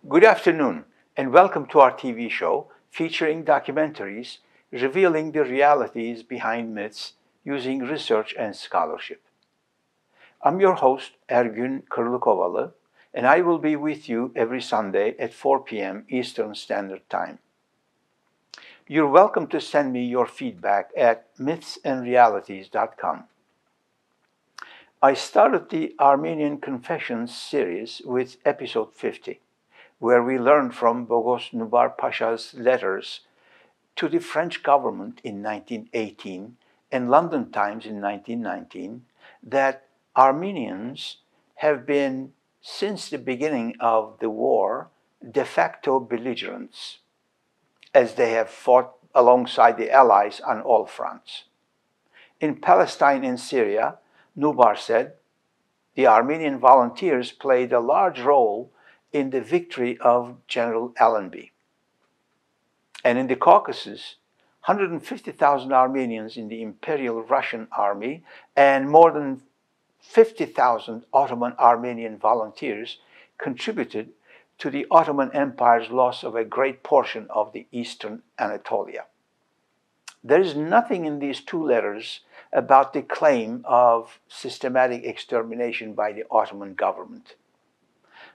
Good afternoon, and welcome to our TV show featuring documentaries revealing the realities behind myths using research and scholarship. I'm your host, Ergün Kırlıkovalı, and I will be with you every Sunday at 4 p.m. Eastern Standard Time. You're welcome to send me your feedback at mythsandrealities.com. I started the Armenian Confessions series with episode 50, where we learned from Boghos Nubar Pasha's letters to the French government in 1918 and London Times in 1919 that Armenians have been, since the beginning of the war, de facto belligerents, as they have fought alongside the Allies on all fronts. In Palestine and Syria, Nubar said, the Armenian volunteers played a large role in the victory of General Allenby. And in the Caucasus, 150,000 Armenians in the Imperial Russian Army and more than 50,000 Ottoman Armenian volunteers contributed to the Ottoman Empire's loss of a great portion of the eastern Anatolia. There is nothing in these two letters about the claim of systematic extermination by the Ottoman government.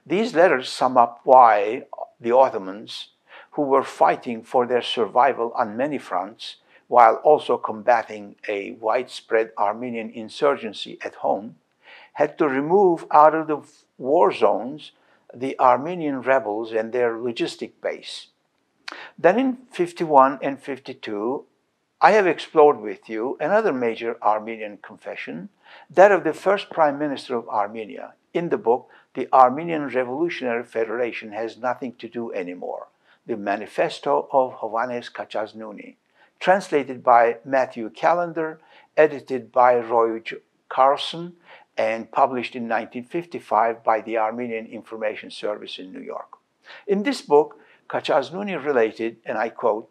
These letters sum up why the Ottomans, who were fighting for their survival on many fronts, while also combating a widespread Armenian insurgency at home, had to remove out of the war zones the Armenian rebels and their logistic base. Then in 51 and 52, I have explored with you another major Armenian confession, that of the first Prime Minister of Armenia. In the book, The Armenian Revolutionary Federation Has Nothing to Do Anymore, the Manifesto of Hovhannes Katchznouni, translated by Matthew Callender, edited by Roy Carlson, and published in 1955 by the Armenian Information Service in New York. In this book, Katchznouni related, and I quote,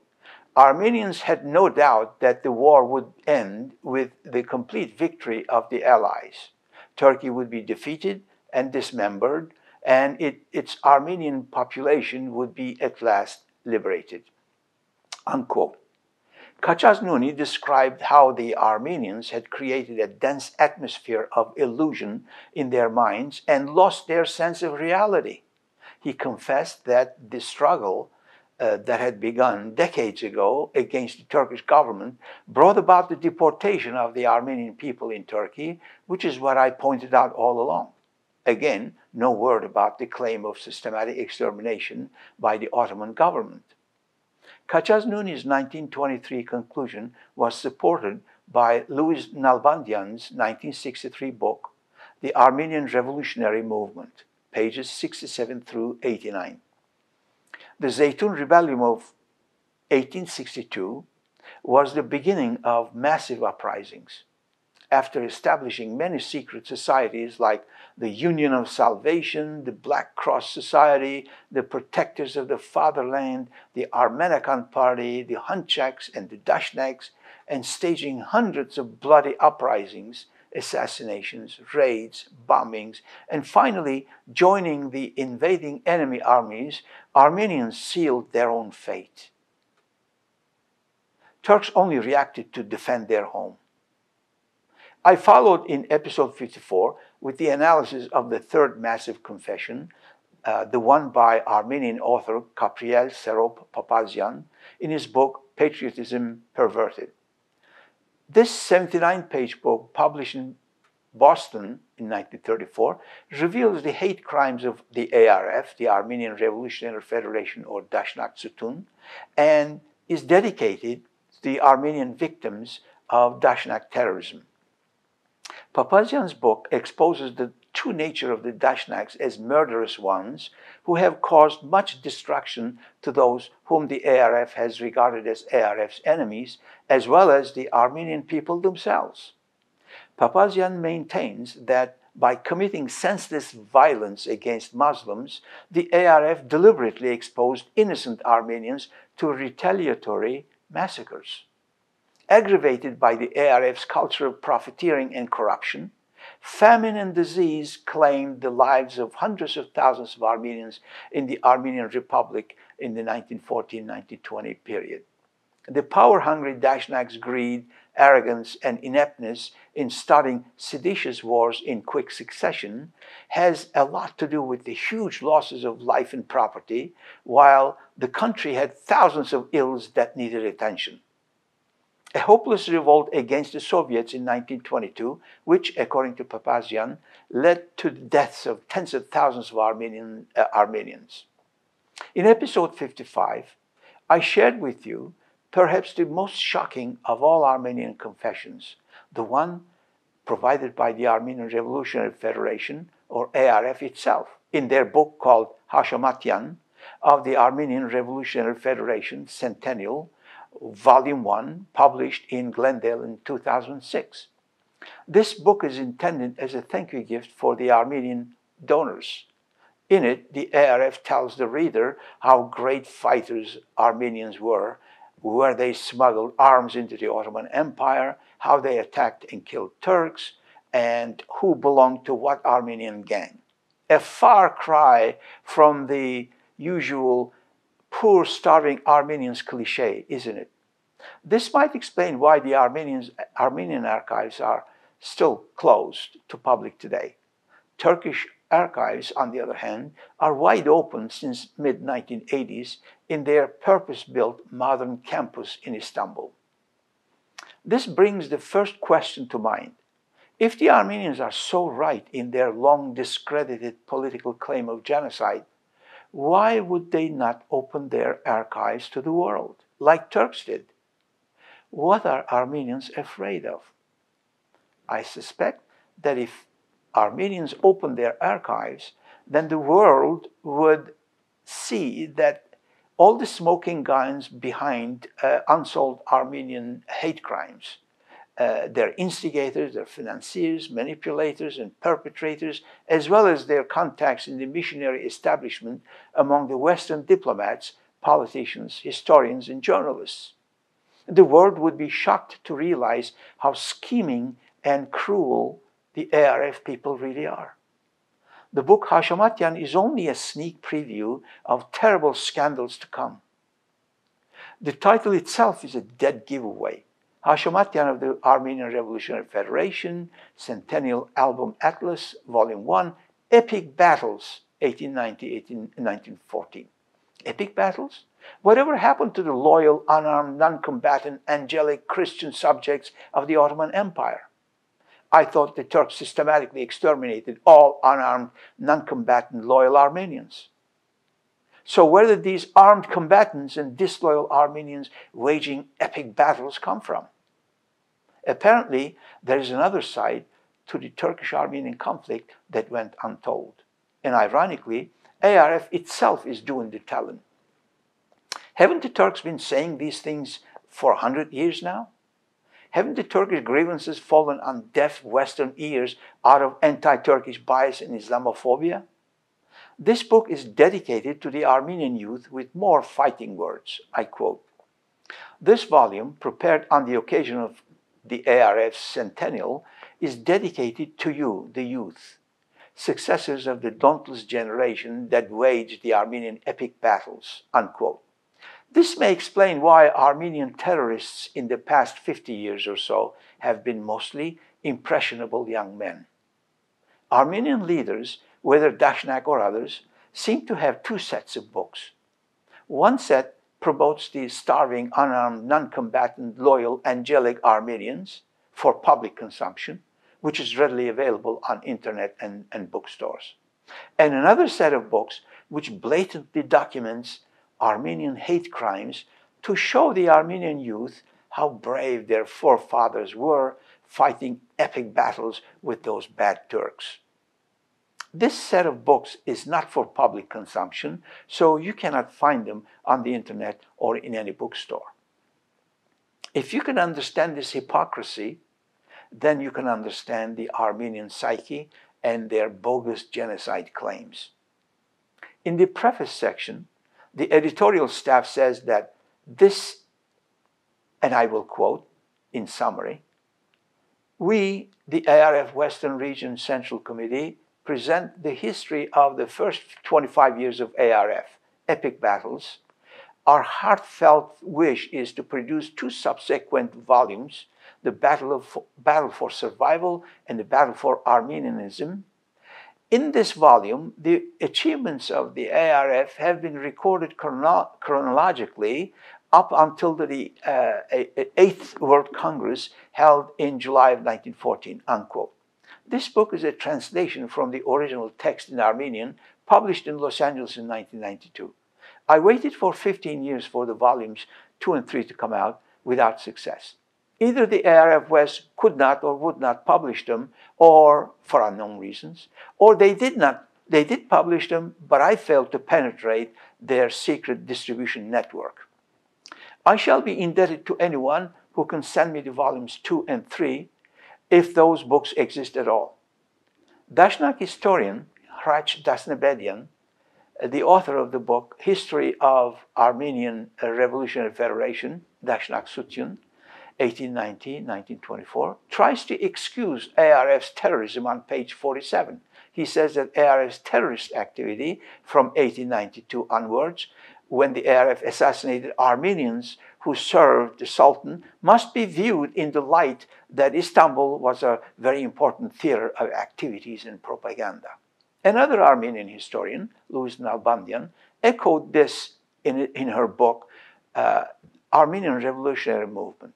Armenians had no doubt that the war would end with the complete victory of the Allies. Turkey would be defeated and dismembered, and its Armenian population would be at last liberated. Unquote. Katchznouni described how the Armenians had created a dense atmosphere of illusion in their minds and lost their sense of reality. He confessed that the struggle that had begun decades ago against the Turkish government brought about the deportation of the Armenian people in Turkey, which is what I pointed out all along. Again, no word about the claim of systematic extermination by the Ottoman government. Katchznouni's 1923 conclusion was supported by Louise Nalbandian's 1963 book, The Armenian Revolutionary Movement, pages 67 through 89. The Zeitung Rebellion of 1862 was the beginning of massive uprisings. After establishing many secret societies like the Union of Salvation, the Black Cross Society, the Protectors of the Fatherland, the Armenian Party, the Hunchaks, and the Dashnaks, and staging hundreds of bloody uprisings, assassinations, raids, bombings, and finally joining the invading enemy armies, Armenians sealed their own fate. Turks only reacted to defend their home. I followed in episode 54 with the analysis of the third massive confession, the one by Armenian author Kapriel Serope Papazian in his book Patriotism Perverted. This 79-page book, published in Boston in 1934, reveals the hate crimes of the ARF, the Armenian Revolutionary Federation, or Dashnakzoutune, and is dedicated to the Armenian victims of Dashnak terrorism. Papazian's book exposes the true nature of the Dashnaks as murderous ones who have caused much destruction to those whom the ARF has regarded as ARF's enemies, as well as the Armenian people themselves. Papazian maintains that by committing senseless violence against Muslims, the ARF deliberately exposed innocent Armenians to retaliatory massacres. Aggravated by the ARF's culture of profiteering and corruption, famine and disease claimed the lives of hundreds of thousands of Armenians in the Armenian Republic in the 1914-1920 period. The power-hungry Dashnaks' greed, arrogance, and ineptness in starting seditious wars in quick succession has a lot to do with the huge losses of life and property, while the country had thousands of ills that needed attention. A hopeless revolt against the Soviets in 1922, which, according to Papazian, led to the deaths of tens of thousands of Armenians. In episode 55, I shared with you perhaps the most shocking of all Armenian confessions, the one provided by the Armenian Revolutionary Federation, or ARF itself, in their book called Houshamatyan of the Armenian Revolutionary Federation Centennial, Volume 1, published in Glendale in 2006. This book is intended as a thank you gift for the Armenian donors. In it, the ARF tells the reader how great fighters Armenians were, where they smuggled arms into the Ottoman Empire, how they attacked and killed Turks, and who belonged to what Armenian gang. A far cry from the usual poor, starving Armenians cliché, isn't it? This might explain why the Armenian archives are still closed to public today. Turkish archives, on the other hand, are wide open since mid-1980s in their purpose-built modern campus in Istanbul. This brings the first question to mind. If the Armenians are so right in their long-discredited political claim of genocide, why would they not open their archives to the world, like Turks did? What are Armenians afraid of? I suspect that if Armenians open their archives, then the world would see that all the smoking guns behind unsolved Armenian hate crimes, their instigators, their financiers, manipulators, and perpetrators, as well as their contacts in the missionary establishment among the Western diplomats, politicians, historians, and journalists. The world would be shocked to realize how scheming and cruel the ARF people really are. The book Houshamatyan is only a sneak preview of terrible scandals to come. The title itself is a dead giveaway. Houshamatyan of the Armenian Revolutionary Federation, Centennial Album Atlas, Volume 1, Epic Battles, 1890-1914. Epic battles? Whatever happened to the loyal, unarmed, non-combatant, angelic Christian subjects of the Ottoman Empire? I thought the Turks systematically exterminated all unarmed, non-combatant, loyal Armenians. So where did these armed combatants and disloyal Armenians waging epic battles come from? Apparently, there is another side to the Turkish-Armenian conflict that went untold. And ironically, ARF itself is doing the telling. Haven't the Turks been saying these things for 100 years now? Haven't the Turkish grievances fallen on deaf Western ears out of anti-Turkish bias and Islamophobia? This book is dedicated to the Armenian youth with more fighting words. I quote, "This volume, prepared on the occasion of the ARF's centennial, is dedicated to you, the youth, successors of the dauntless generation that waged the Armenian epic battles," unquote. This may explain why Armenian terrorists in the past 50 years or so have been mostly impressionable young men. Armenian leaders, whether Dashnak or others, seem to have two sets of books. One set promotes the starving, unarmed, non-combatant, loyal, angelic Armenians for public consumption, which is readily available on internet and bookstores. And another set of books which blatantly documents Armenian hate crimes to show the Armenian youth how brave their forefathers were fighting epic battles with those bad Turks. This set of books is not for public consumption, so you cannot find them on the internet or in any bookstore. If you can understand this hypocrisy, then you can understand the Armenian psyche and their bogus genocide claims. In the preface section, the editorial staff says that this, and I will quote in summary, We, the ARF Western Region Central Committee, present the history of the first 25 years of ARF, epic battles. Our heartfelt wish is to produce 2 subsequent volumes, the Battle for Survival and the Battle for Armenianism. In this volume, the achievements of the ARF have been recorded chronologically up until the 8th World Congress held in July of 1914, unquote. This book is a translation from the original text in Armenian, published in Los Angeles in 1992. I waited for 15 years for the volumes 2 and 3 to come out without success. Either the ARF West could not or would not publish them, or for unknown reasons, or they did publish them, but I failed to penetrate their secret distribution network. I shall be indebted to anyone who can send me the volumes 2 and 3, if those books exist at all. Dashnak historian Hratch Dasnabedian, the author of the book History of Armenian Revolutionary Federation, Dashnakzoutune, 1890-1924, tries to excuse ARF's terrorism on page 47. He says that ARF's terrorist activity from 1892 onwards, when the ARF assassinated Armenians who served the Sultan, must be viewed in the light that Istanbul was a very important theater of activities and propaganda. Another Armenian historian, Louise Nalbandian, echoed this in her book, Armenian Revolutionary Movement.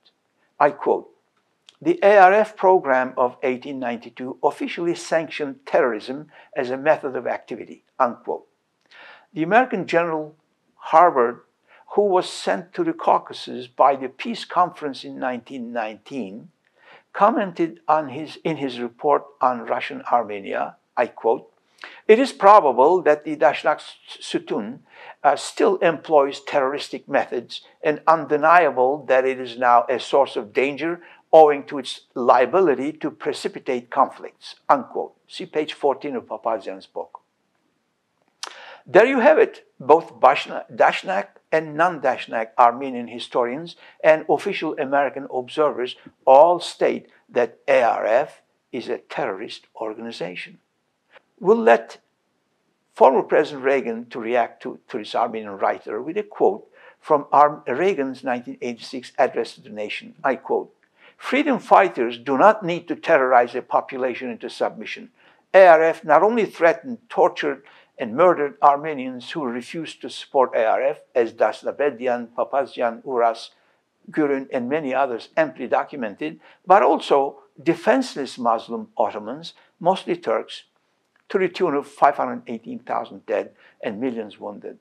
I quote, "The ARF program of 1892 officially sanctioned terrorism as a method of activity," unquote. The American General Harvard, who was sent to the Caucasus by the Peace Conference in 1919, commented in his report on Russian Armenia, I quote, "It is probable that the Dashnakzoutune still employs terroristic methods, and undeniable that it is now a source of danger owing to its liability to precipitate conflicts," unquote. See page 14 of Papazian's book. There you have it. Both Dashnak and non-Dashnak Armenian historians and official American observers all state that ARF is a terrorist organization. We'll let former President Reagan to react to this Armenian writer with a quote from Reagan's 1986 address to the nation. I quote, "Freedom fighters do not need to terrorize a population into submission. ARF not only threatened, tortured, and murdered Armenians who refused to support ARF, as Dashnabedian, Papazian, Uras, Gurun, and many others amply documented, but also defenseless Muslim Ottomans, mostly Turks, to the tune of 518,000 dead and millions wounded.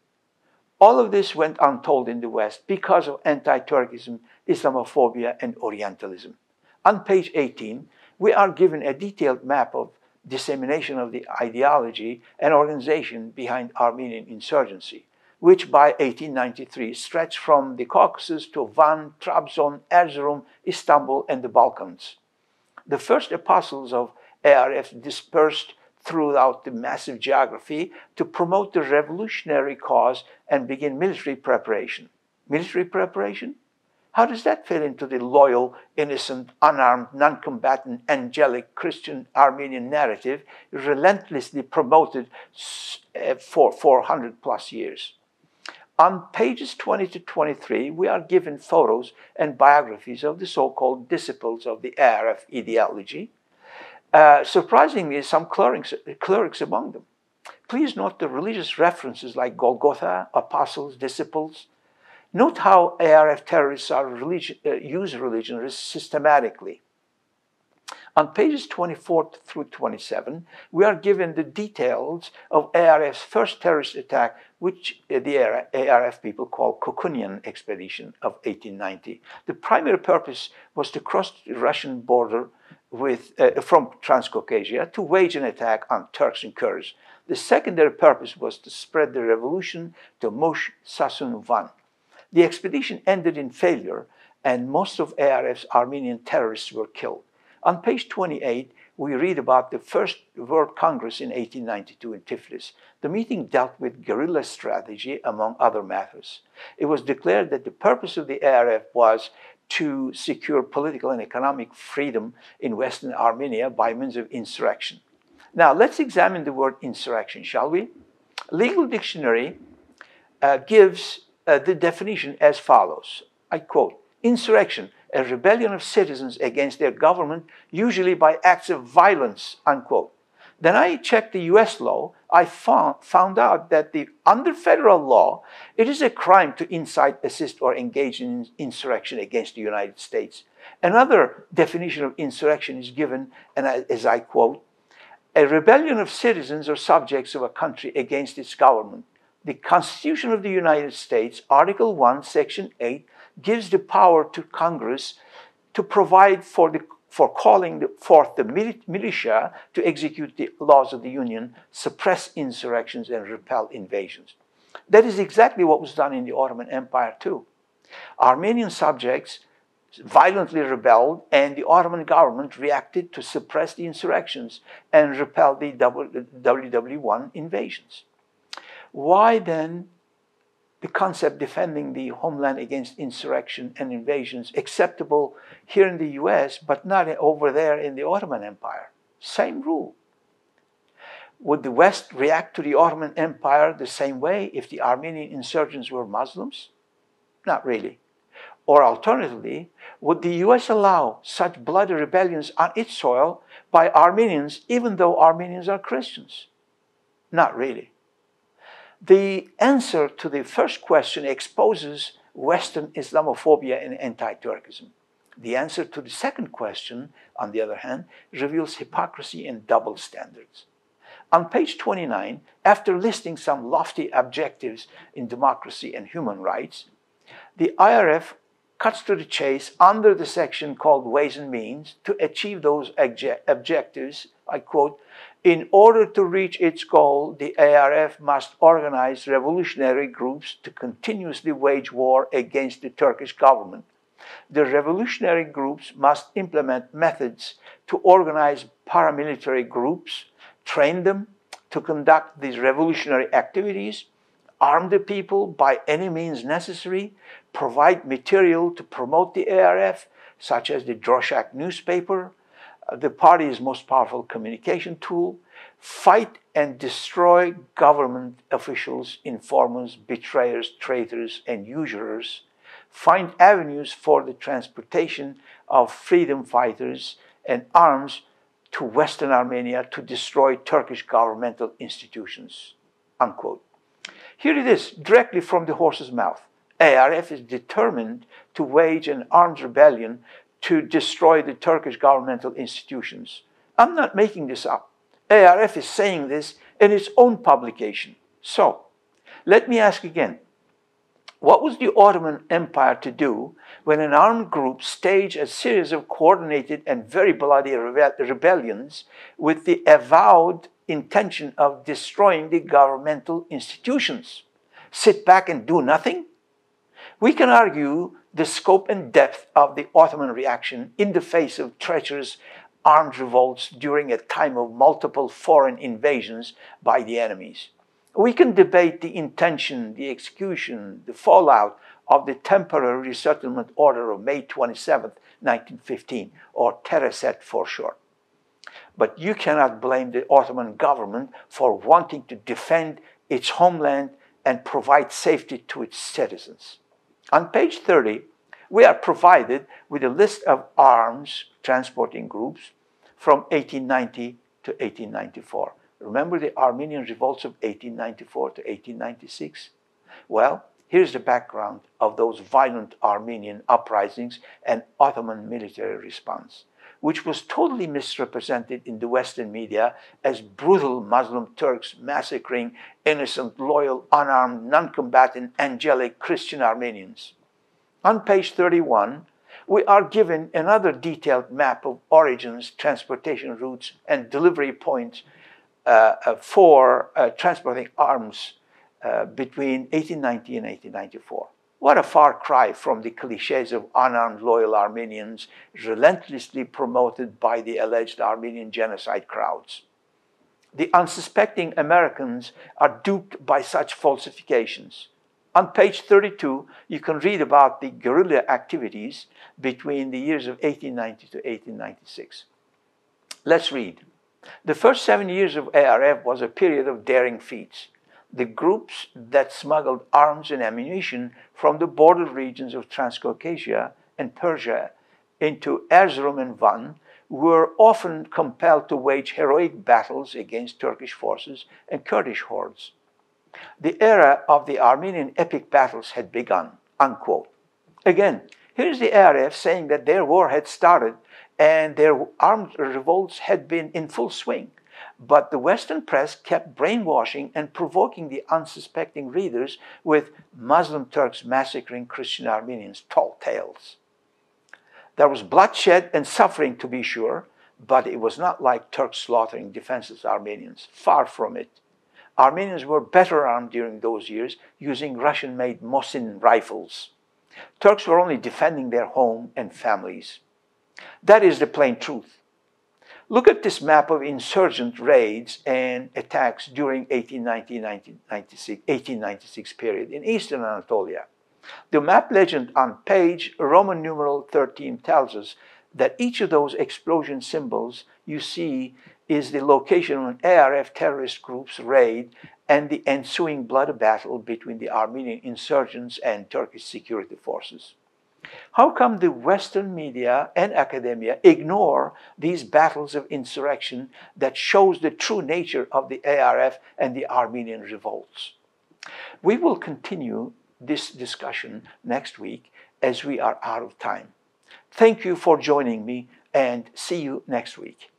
All of this went untold in the West because of anti-Turkism, Islamophobia, and Orientalism." On page 18, we are given a detailed map of dissemination of the ideology and organization behind Armenian insurgency, which by 1893 stretched from the Caucasus to Van, Trabzon, Erzurum, Istanbul, and the Balkans. The first apostles of ARF dispersed throughout the massive geography to promote the revolutionary cause and begin military preparation. Military preparation? How does that fit into the loyal, innocent, unarmed, non-combatant, angelic Christian Armenian narrative relentlessly promoted for 400 plus years? On pages 20 to 23, we are given photos and biographies of the so-called disciples of the ARF ideology. Surprisingly, some clerics among them. Please note the religious references like Golgotha, apostles, disciples. Note how ARF terrorists use religion systematically. On pages 24 through 27, we are given the details of ARF's first terrorist attack, which the ARF people call Kokunyan Expedition of 1890. The primary purpose was to cross the Russian border from Transcaucasia to wage an attack on Turks and Kurds. The secondary purpose was to spread the revolution to Mush, Sasun, Van. The expedition ended in failure, and most of ARF's Armenian terrorists were killed. On page 28, we read about the First World Congress in 1892 in Tiflis. The meeting dealt with guerrilla strategy, among other matters. It was declared that the purpose of the ARF was to secure political and economic freedom in Western Armenia by means of insurrection. Now, let's examine the word insurrection, shall we? Legal Dictionary gives the definition as follows. I quote, "Insurrection, a rebellion of citizens against their government, usually by acts of violence," unquote. Then I checked the US law. I found out that under federal law, it is a crime to incite, assist, or engage in insurrection against the United States. Another definition of insurrection is given, and as I quote, "A rebellion of citizens or subjects of a country against its government. The Constitution of the United States, Article 1, Section 8, gives the power to Congress to provide for calling forth the militia to execute the laws of the Union, suppress insurrections, and repel invasions." That is exactly what was done in the Ottoman Empire too. Armenian subjects violently rebelled, and the Ottoman government reacted to suppress the insurrections and repel the WW1 invasions. Why then the concept defending the homeland against insurrection and invasions acceptable here in the US, but not over there in the Ottoman Empire? Same rule. Would the West react to the Ottoman Empire the same way if the Armenian insurgents were Muslims? Not really. Or alternatively, would the US allow such bloody rebellions on its soil by Armenians, even though Armenians are Christians? Not really. The answer to the first question exposes Western Islamophobia and anti-Turkism. The answer to the second question, on the other hand, reveals hypocrisy and double standards. On page 29, after listing some lofty objectives in democracy and human rights, the IRF cuts to the chase under the section called Ways and Means to achieve those objectives. I quote, "In order to reach its goal, the ARF must organize revolutionary groups to continuously wage war against the Turkish government. The revolutionary groups must implement methods to organize paramilitary groups, train them to conduct these revolutionary activities, arm the people by any means necessary, provide material to promote the ARF, such as the Droshak newspaper, the party's most powerful communication tool, fight and destroy government officials, informers, betrayers, traitors, and usurers, find avenues for the transportation of freedom fighters and arms to Western Armenia to destroy Turkish governmental institutions," unquote. Here it is, directly from the horse's mouth. ARF is determined to wage an armed rebellion to destroy the Turkish governmental institutions. I'm not making this up. ARF is saying this in its own publication. So, let me ask again, what was the Ottoman Empire to do when an armed group staged a series of coordinated and very bloody rebellions with the avowed intention of destroying the governmental institutions? Sit back and do nothing? We can argue the scope and depth of the Ottoman reaction in the face of treacherous armed revolts during a time of multiple foreign invasions by the enemies. We can debate the intention, the execution, the fallout of the temporary resettlement order of May 27, 1915, or Tereset for short. But you cannot blame the Ottoman government for wanting to defend its homeland and provide safety to its citizens. On page 30, we are provided with a list of arms transporting groups from 1890 to 1894. Remember the Armenian Revolts of 1894 to 1896? Well, here's the background of those violent Armenian uprisings and Ottoman military response, which was totally misrepresented in the Western media as brutal Muslim Turks massacring innocent, loyal, unarmed, non-combatant, angelic Christian Armenians. On page 31, we are given another detailed map of origins, transportation routes, and delivery points for transporting arms between 1890 and 1894. What a far cry from the cliches of unarmed loyal Armenians relentlessly promoted by the alleged Armenian genocide crowds. The unsuspecting Americans are duped by such falsifications. On page 32, you can read about the guerrilla activities between the years of 1890 to 1896. Let's read. The first 7 years of ARF was a period of daring feats. The groups that smuggled arms and ammunition from the border regions of Transcaucasia and Persia into Erzurum and Van were often compelled to wage heroic battles against Turkish forces and Kurdish hordes. The era of the Armenian epic battles had begun, unquote. Again, here's the ARF saying that their war had started and their armed revolts had been in full swing. But the Western press kept brainwashing and provoking the unsuspecting readers with Muslim Turks massacring Christian Armenians tall tales. There was bloodshed and suffering, to be sure, but it was not like Turks slaughtering defenseless Armenians. Far from it. Armenians were better armed during those years, using Russian-made Mosin rifles. Turks were only defending their home and families. That is the plain truth. Look at this map of insurgent raids and attacks during 1896 period in eastern Anatolia. The map legend on page Roman numeral 13 tells us that each of those explosion symbols you see is the location of an ARF terrorist group's raid and the ensuing bloody battle between the Armenian insurgents and Turkish security forces. How come the Western media and academia ignore these battles of insurrection that shows the true nature of the ARF and the Armenian revolts? We will continue this discussion next week as we are out of time. Thank you for joining me and see you next week.